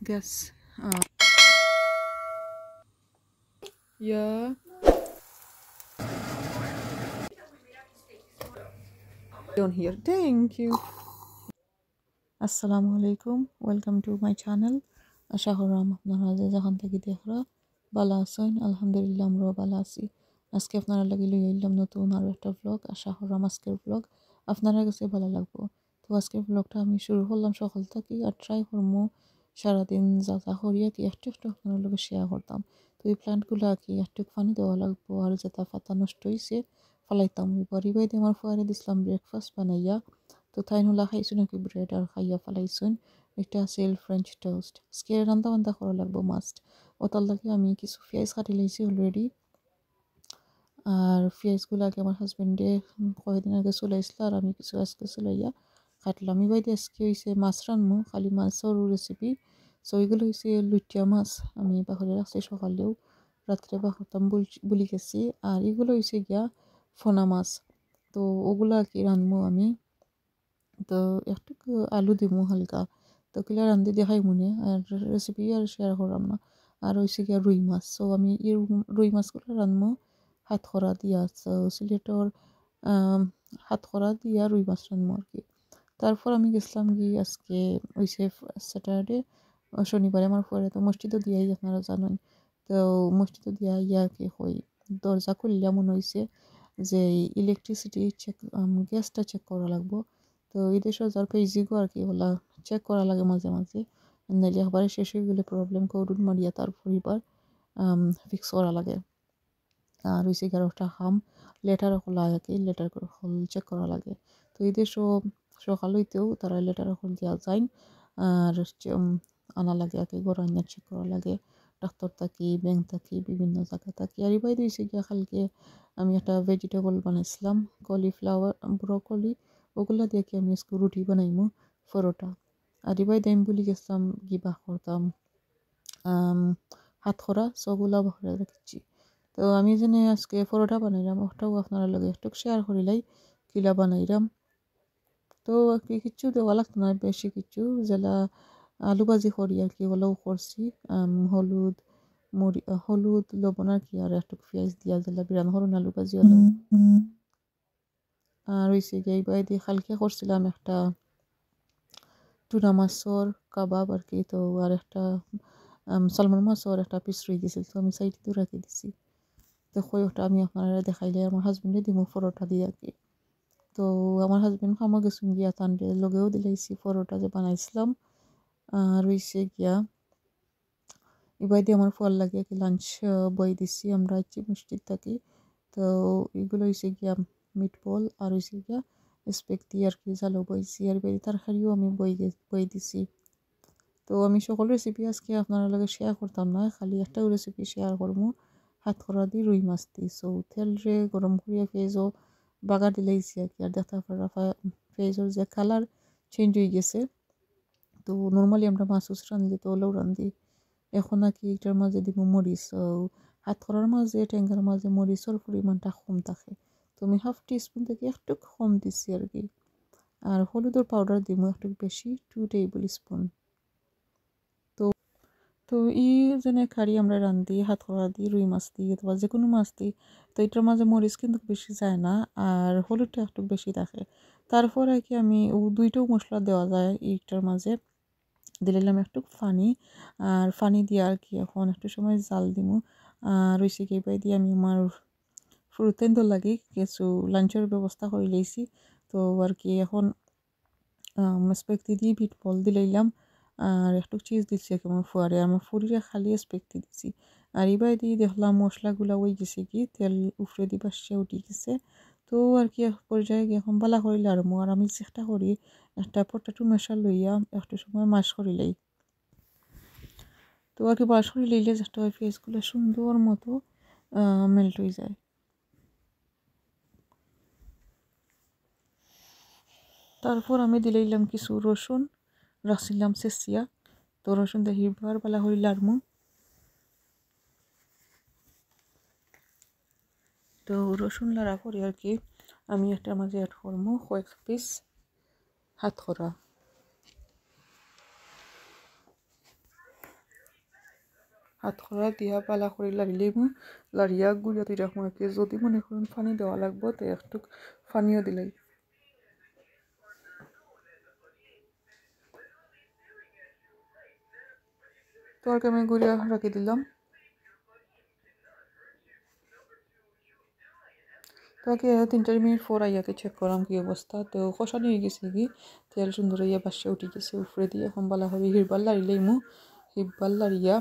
Guess. Yeah. Don't hear. Thank you. আসসালামু আলাইকুম welcome to my channel আশা করাম আপনারা যে যখন থেকে দেখরা ভালো আছেন আলহামদুলিল্লাহ আমরাও ভালো আছি আজকে আপনারা লাগি লই আইলাম নতুন আর একটা ব্লগ আশা করাম আজকের ব্লগ আপনারা কাছে ভালো লাগবো তো আজকের ব্লগটা আমি শুরু করলাম সকাল থেকে আর ট্রাই করবো সারাদিন যা যা করি আর কি একটু একটু আপনার লগে শেয়ার করতাম তো এই প্ল্যান্টগুলো আর কি একটু পানি দেওয়া লাগবো আর যেটা পাতা নষ্ট হয়েছে ফলাইতাম এবার বাইরে আমার ফুয়ারে দিছিলাম ব্রেকফাস্ট বানাইয়া তো তাই নোলা খাইছো নাকি ব্রেড আর খাইয়া ফেলাইছুন একটা আছিল ফ্রেঞ্চ টোস্ট আজকে রান্না বান্না করা লাগবো মাস্ট ওটার লাগে আমি কিছু পেঁয়াজ কাটি লাইছি অলরেডি আর পেঁয়াজগুলাকে আমার হাজবেন্ডে কয়েকদিন আগে চলাইছিল আর আমি কিছু আজকে চলাইয়া কাটলাম এবার আজকে হয়েছে মাছ রান্নু খালি মাছের রেসিপি সো এগুলো হয়েছে লুটিয়া মাছ আমি বাহরে রাখছি সকালেও রাত্রে বাহরতাম বুলি গেছি আর এগুলো হয়েছে গিয়া ফোনা মাছ তো ওগুলো আর কি রানবো আমি তো একটু আলু দিমু হালকা তো কিলা রান্ধি দেখাই মনে আর রেসিপি আর শেয়ার করাম না আর হয়েছে গিয়া রুই মাছ সো আমি এই রুই মাছগুলো রান্ধবো হাতকড়া দিয়া সিলেটর হাতকড়া দিয়া রুই মাছ রান্ধবো আর কি তারপর আমি গেছিলাম গিয়ে আজকে হয়েছে স্যাটারডে শনিবারে আমার পরে তো মসজিদও দিয়াই আপনারা জানেন তো মসজিদও দিয়া ইয়াকে হই দরজা খুললে মনে হয়েছে যে ইলেকট্রিসিটি চেক গ্যাসটা চেক করা লাগবো তো এই দেশে যার পেজিগো আর কি ওলা চেক করা লাগে মাঝে মাঝে নাইলে একবারে শেষ হয়ে গেলে প্রবলেম কৌডুন মারিয়া তারপর এবার ফিক্স করা লাগে আর হয়েছে একটা খাম লেটার খোলা আর কি লেটার হল চেক করা লাগে তো এই দেশও সকাল হইতেও তারা লেটার হল দেওয়া যায় আর আনা লাগে আর কি গড়াইনা চেক করা লাগে ডাক্তার থাকি ব্যাংক থাকি বিভিন্ন জায়গা থাকি আর এবার দিয়েছে গিয়া কালকে আমি একটা ভেজিটেবল বানাইছিলাম কলিফ্লাওয়ার ব্রকলি ওগুলা দিয়ে কি আমি আজকে রুটি বানাইমু পরোটা আর এবার আমি বলি গেছিলাম গিবা করতাম হাত খরা সবগুলা ভরে রেখেছি তো আমি যেন আজকে পরোটা বানাইলাম ওটাও আপনারা লগে একটু শেয়ার করিলাই কিলা বানাইলাম তো কি কিছু দেওয়া লাগতো না বেশি কিছু যেলা আলু ভাজি করি আর কি ওগুলোও করছি হলুদ হলুদ লবণ আর কি আর একটু পেঁয়াজ দিয়া যেলা বিরান হরুন আলু ভাজি হলো আর হয়েছে গিয়ে এইবার দিয়ে কালকে করছিলাম একটা টুনা মাছর কাবাব আর কি তো আর একটা সালমন মাছর একটা পিস রয়ে গেছিল তো আমি সাইডে রাখি দিছি তো ওটা আমি আপনারা দেখাইলে আমার হাজবেন্ডে দিব পরোটা দিয়ে আর কি তো আমার হাজবেন্ড খামা গেছুন গিয়া তান্ডে লগেও দিলাইছি পরোটা যে বানাইছিলাম আর রইছে গিয়া এবার দিয়ে আমার ফল লাগে কি লাঞ্চ বই দিছি আমরা ইচ্ছি মিষ্টির থাকি তো এগুলো হয়েছে গিয়া মিট বল আর হয়েছে গিয়া স্পেকটি আর কি জালো বইছি আর বেরি তরকারিও আমি বই দিছি তো আমি সকল রেসিপি আজকে আপনার লগে শেয়ার করতাম না খালি একটা রেসিপি শেয়ার করবো হাত করা দি রুই মাছ দি সো তেলরে গরম করিয়া পেঁয়াজও বাগা দিলাইছি আর কি আর দেখতে পারা পেঁয়াজের যে কালার চেঞ্জ হয়ে গেছে তো নর্মালি আমরা মাছ রান্ধি তো ওলেও রান্ধি এখন আর কি এটার মাঝে দিব মরিচ হাত করার মাঝে ট্যাঙ্গার মাঝে মরিচের পরিমাণটা কম থাকে তো আমি হাফ টিস্পুন থেকে একটু কম দিচ্ছি আর কি আর হলুদের পাউডার দিব একটু বেশি 2 টেবিল স্পুন তো যেনে কারি আমরা রান্ধি হাত করা দিই রুই মাছ দিই অথবা যে কোনো মাছ দিই তো এটার মাঝে মরিচ কিন্তু বেশি যায় না আর হলুদটা একটু বেশি থাকে তারপর আর কি আমি দুইটাও মশলা দেওয়া যায় এইটার মাঝে দিলাম একটু ফানি আর ফানি দিয়ে আর কি এখন একটু সময় জাল দিমু আর রইছে কি পাই দিয়ে আমি আমার ফ্রুটেন্ড লাগি কিছু লাঞ্চের ব্যবস্থা করে লইছি তো আর কি এখন স্পেকটি দিয়ে বিট বল দিলাইলাম আর একটু চিজ দিচ্ছি কেমন ফুয়ারে আমার ফুরিরে খালি স্পেকটি দিছি আর এবার দিয়ে দেখলাম মশলাগুলা ওই গেছে কি তেল উফরে দিবা সে উঠে গেছে তো আর কি পর্যায়ে এখন বালা করিলে আর আমি চেষ্টা করি একটা পটাটো মেশা লইয়া একটু সময় মাছ করিলেই তো আর কি মাছ করে লইলে যেটা হয় পেঁয়াজগুলো সুন্দর মতো মেল্ট হয়ে যায় তারপর আমি দিলাইলাম কিছু রসুন রাখছিলাম চেঁচিয়া তো রসুন দিয়ে হিবার বালা হই লাড়মু তো রসুন লাড়া করি আর কি আমি একটা মাঝে অ্যাড করবো কয়েক পিস হাত করা হাত খরা দিয়া পালা করে লাড়িলেই লাড়িয়া গুড়িয়া তুই রাখবো আর কি যদি মনে করুন পানি দেওয়া লাগবো তো একটু পানিও দিলেই তো আর কি আমি গুড়িয়া রাখি দিলাম তো আর কি 3-4 মিনিট পর আইয়াকে চেক করলাম কি অবস্থা তো কষানি হয়ে গেছে কি তেল সুন্দর হইয়া বাসে উঠে গেছে উপরে দিয়ে এখন বালা হবে হিরবার লাড়িলেই হিরবার লাড়িয়া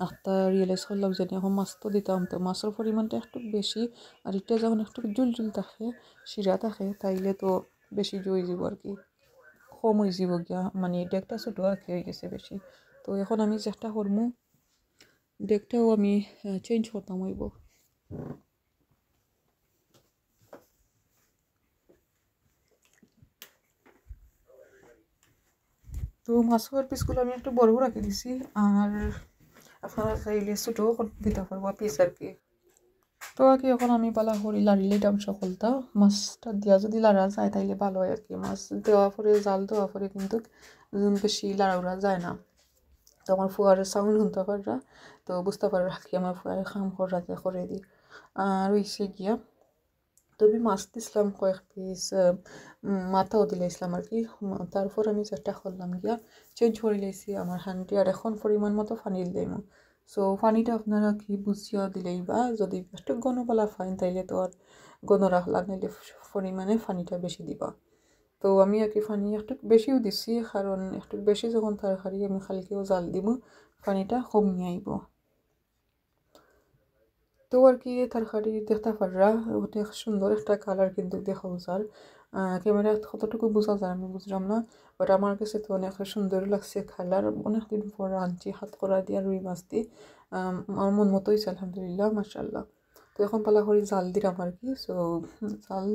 আস্তা রিয়েলাইজ করলাম যে এখন মাছ তো দিতাম তো মাছের পরিমাণটা একটু বেশি আর এটা যখন একটু জুল জুল থাকে শিরা থাকে তাইলে তো বেশি জয় যাব আর কি কম হয়ে যাব গিয়া মানে ডেকটা ছোটো আর কি হয়ে গেছে বেশি তো এখন আমি চেষ্টা করবো ডেকটাও আমি চেঞ্জ করতাম হইব তো মাছের পিসগুলো আমি একটু বড় রাখি দিছি আর আপনারা চাইলে ছোটো দিতে পারবো পিস আর কি তো আর কি এখন আমি পালা করি লাড়িলে দাম সকলটা মাছটা দিয়া যদি লাড়া যায় তাইলে ভালো হয় আর কি মাছ দেওয়া পরে জাল দেওয়া পরে কিন্তু বেশি লাড়াউড়া যায় না তো আমার ফুয়ারের সাউন্ড শুনতে পাররা তো বুঝতে পাররা কি আমার ফুয়ারে খাম করাতে করে দিই আর হইছে গিয়া তো আমি মাছ দিছিলাম কয়েক পিস মাথাও দিলাইছিলাম আর কি তারপর আমি চেষ্টা করলাম গিয়া চেঞ্জ করে লাইছি আমার হান্ডি আর এখন পরিমাণ মতো পানি দিলাম সো পানিটা আপনারা কি বুঝিয়া দিলেই বা যদি একটু গণপালা ফাইন তাইলে তো আর গণ রাখলা নাইলে পরিমাণে পানিটা বেশি দিবা তো আমি আর কি পানি একটু বেশিও দিছি কারণ একটু বেশি যখন তরকারি আমি খালকেও জাল দিব পানিটা কমিয়ে আইব তো আর কি তরকারি দেখতে পাররা অনেক সুন্দর একটা কালার কিন্তু দেখা যায় ক্যামেরা কতটুকু বোঝা যায় আমি বুঝলাম না বাট আমার কাছে তো অনেক সুন্দর লাগছে কালার অনেকদিন পর আনছি হাত করা দিয়ে রুই মাছ দিয়ে আমার মন মতো হয়েছে আলহামদুলিল্লাহ মাশাআল্লাহ তো এখন পালা করে জাল দিলাম আর কি সো জাল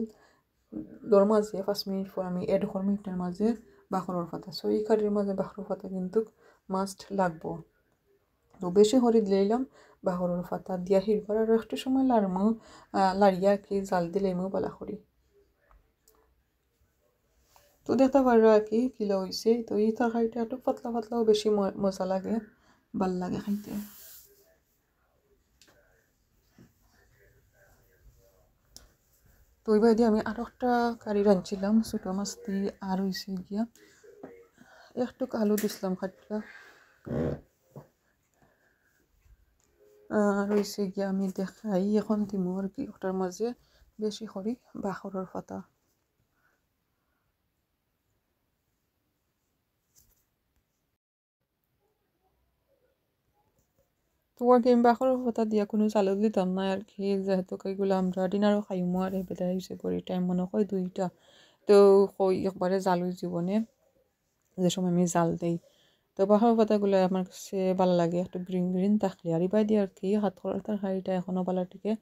দর মাঝে 5 মিনিট পর আমি এড করবো এটার মাঝে বাখরের পাতা সো এই কারির মাঝে বাখরের পাতা কিন্তু মাস্ট লাগবো তো বেশি করে দিলাম বাখরের পাতা দিয়া হিরবার আর একটু সময় লাড়মু লাড়িয়া আর কি জাল দিলাইমু পালা করি তো দেখতে পারো আর কি কিলো হয়েছে তো এই তরকারিটা একটু পাতলা পাতলাও বেশি মজা লাগে ভাল লাগে খাইতে তো এইবার দিয়ে আমি আরো একটা কারি রাঁধছিলাম ছোটো মাছ দিয়ে আর হয়েছে গিয়া একটু আলু দিছিলাম খাটিয়া আর হয়েছে গিয়া আমি দেখাই এখন দিমু আর কি ওটার মাঝে বেশি করি বাখরের পাতা তো আর কি আমি বাখরের পাতা দিয়া কোনো চালু দিতাম না আর কি যেহেতু এগুলো আমরা ডিনারও খাইমো আর এবেলা ইউজ করি টাইম মনে হয় 2টা তো কই একবারে জাল হয়ে জীবনে যে সময় আমি জাল দেই তো বাখরের পাতাগুলো আমার কাছে ভালো লাগে একটু গ্রিন গ্রিন থাকলে আর এবার দিয়ে আর কি হাত করার তরকারিটা এখনও ভালোটিকে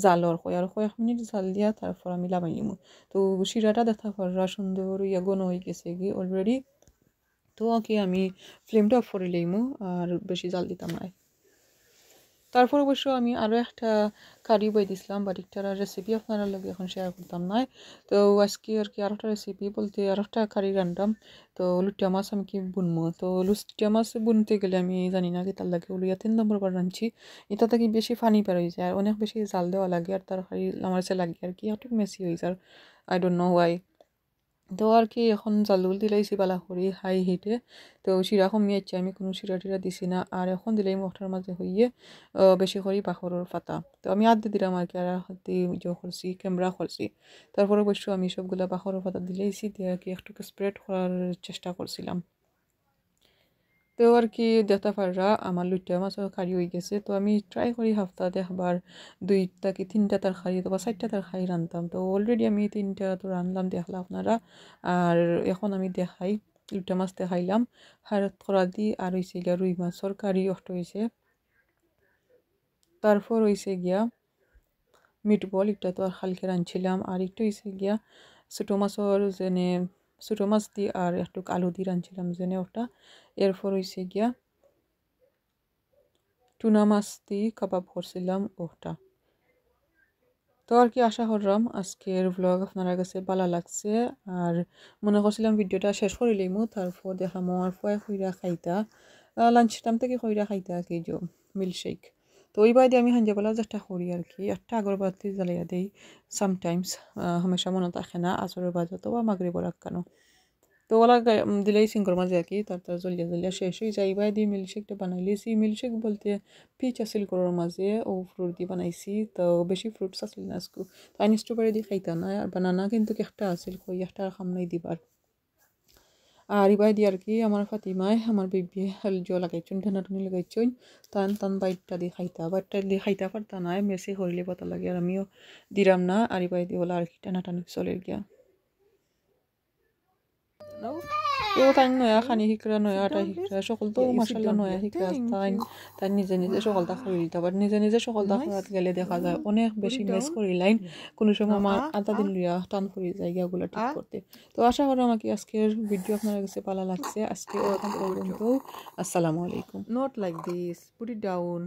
জালর হয় আর কয়েক মিনিট জাল দিয়া তারপর আমি লাগাই নিব তো শিরাটা দেখা পারা সুন্দর ইয়া গণ হয়ে গেছে কি অলরেডি তো কি আমি ফ্লেমটা অফ করে লইমু আর বেশি জাল দিতাম না তারপর অবশ্য আমি আরও একটা কারি বই দিছিলাম বাট একটা রেসিপি আপনারা লগে এখন শেয়ার করতাম না তো আজকে আর কি আরও একটা রেসিপি বলতে আরও একটা কারি রান্নাম তো লুটিয়া মাছ আমি কি বুনবো তো লুটিয়া মাছ বুনতে গেলে আমি জানি না কি তার লাগে উলিয়া 3 নম্বর রাঁধছি এটা থেকে বেশি পানি বের হয়ে যায় আর অনেক বেশি জাল দেওয়া লাগে আর তরকারি আমার কাছে লাগে আর কি একটু মেসি হয়ে যায় আই ডোন্ট নো ওয়াই তো আর কি এখন জালুল দিলাইছি বালা করি হাই হিটে তো শিরা কমিয়েছি আমি কোনো শিরা টিরা দিছি না আর এখন দিলাই মশলার মাঝে হইয়ে বেশি করি বাখরের পাতা তো আমি আধ দিলাম আর কি আর হাতে ইয়ে করছি ক্যামেরা করছি তারপরে অবশ্য আমি সবগুলা বাখরের পাতা দিলাইছি দিয়ে আর কি একটু স্প্রেড করার চেষ্টা করছিলাম তো আর কি দেখতে পাররা আমার লুটিয়া মাছও কারি হয়ে গেছে তো আমি ট্রাই করি সপ্তাহে একবার 2টা কি 3টা তরকারি অথবা 4টা তরকারি রাঁধতাম তো অলরেডি আমি 3টা তো রাঁধলাম দেখলাম আপনারা আর এখন আমি দেখাই লুটিয়া মাছ দেখাইলাম হাড়ত করা দি আর হয়েছে গিয়া রুই মাছের কারি অষ্ট হয়েছে তারপর হয়েছে গিয়া মিট বল এটা তো আর হালকে রাঁধছিলাম আর একটু হয়েছে গিয়া ছোটো মাছের যেনে ছোটো মাছ দি আর একটু আলু দিয়ে রাঁধছিলাম যেনে ওটা এরপর হয়েছে গিয়া টুনা মাছ দিয়ে কাবাব করছিলাম ওটা তো আর কি আশা করলাম আজকের ব্লগ আপনার কাছে ভালো লাগছে আর মনে করছিলাম ভিডিওটা শেষ করে লইমু তারপর দেখামো আর ফুয়া খুইরা খাইতা লাঞ্চ টাইম থেকে কইরা খাইতে আর কি যে মিল্কশেক তো ওই বাইরে আমি সন্ধ্যাবেলা যেটা করি আর কি একটা আগরবাতি জ্বালিয়ে দিই সামটাইমস হামেশা মনে থাকে না আসরের বাজত বা মাগরিবর আক্কানো তো ওলা দিলেই সিঙ্গর মাঝে আর কি তার জ্বলিয়া জ্বলিয়া শেষ হয়ে যায় এবার দিয়ে মিল্কশেকটা বানাইলেছি মিল্কশেক বলতে পিচ আছিল করার মাঝে ও ফ্রুট দিয়ে বানাইছি তো বেশি ফ্রুটস আছিল না আজকু তো আইন স্ট্রবেরি দিয়ে খাইতা না আর বানানা কিন্তু একটা আছিল কই একটা খামনাই দিবার আর ইবাই দিয়ে আর কি আমার ফাতিমায় আমার বিবি জল লাগাইছুন ঠেনাঠুনি লাগাইছুন টান টান বাইটটা দিয়ে খাইতা পারতা না মেসি হরিলে পাতা লাগে আর আমিও দিলাম না আর ইবাই দিয়ে বলে আর কি টানাটানি চলে গিয়া তো তাই নয়া খানি শিকরা নয়া আটা শিকরা সকল তো মাসাল্লাহ নয়া শিকরা তাই নিজে নিজে সকলটা করে দিতে আবার নিজে নিজে সকলটা করাত গেলে দেখা যায় অনেক বেশি মেস করি লাইন কোনো সময় আমার আধা দিন লইয়া টান করে যায় গিয়াগুলো ঠিক করতে তো আশা করি আমাকে আজকের ভিডিও আপনার কাছে ভালো লাগছে আজকে পর্যন্ত আসসালামু আলাইকুম not like this put it down